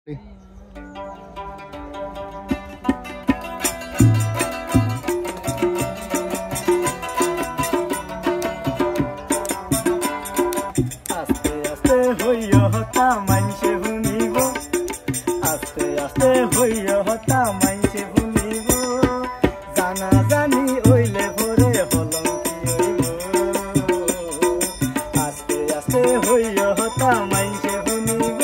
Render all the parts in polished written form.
আস্তে আস্তে হইয়া হতা মানছে শুনিব আস্তে আস্তে হইয়া হতা মানছে শুনিব জানা জানি ওইলে ভরে হলঙ্কি হইব আস্তে আস্তে হইয়া হতা মানছে শুনিব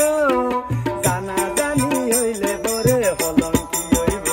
জানা জানি ওইলে ভরে হলঙ্কি হইব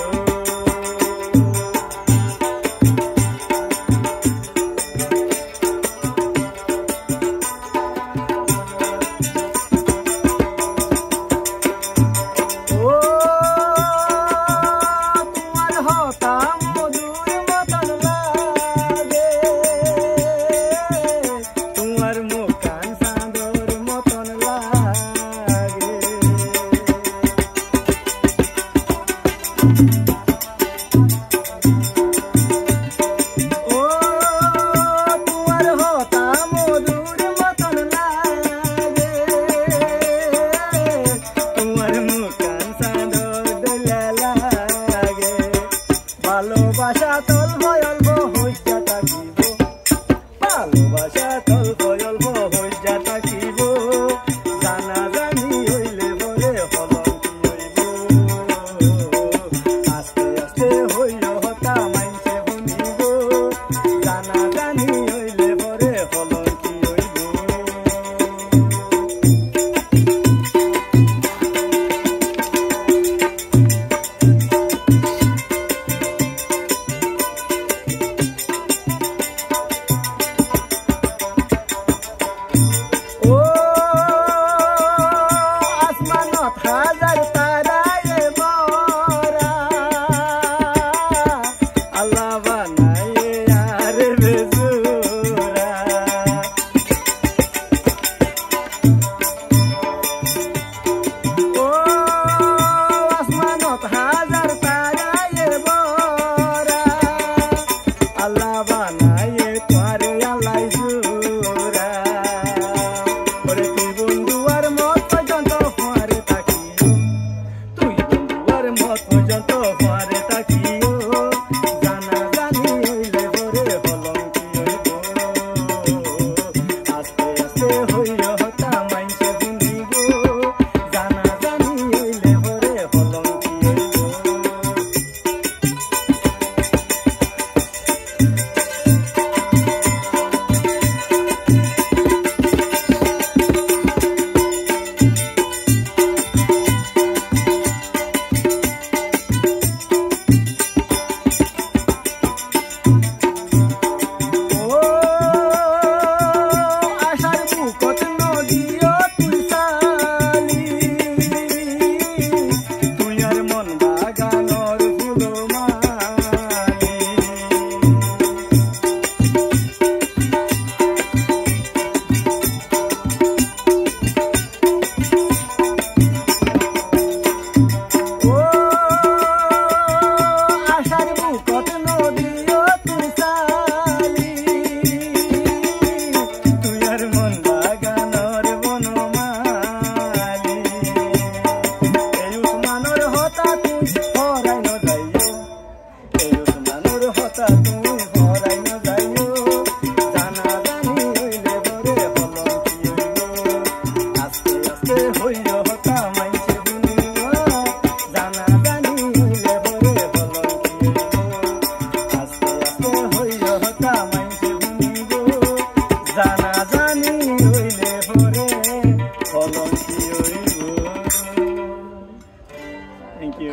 ভালোবাসা তলব অল্প হইয়া থাকিব ভালোবাসা তলব অল্প হইয়া থাকিব জানা জানি হইলে বলে হলঙ্কি হইব আস্তে আস্তে হইয়া হতা মানছে শুনিব জানা জানি হইলে বলে হলঙ্কি হইব হাজার তারায় মরা আল্লাহ বানায় আর বেজুরা ও আসমানত হাজার তারায় মরা আল্লাহ বানায় তোরে আল্লাহ জুরা ওরে তুই বন্ধু আর মত পর্যন্ত হরে মত পর্যন্ত হরে থাকিও জানা জানি হইলে ভরে হলঙ্কি হইব আস্তে আস্তে হইয়া হতা মানছে শুনিব জানা জানি হইলে ভরে হলঙ্কি হইব জানা জানি হইলে ভরে হলঙ্কি হইব থ্যাংক ইউ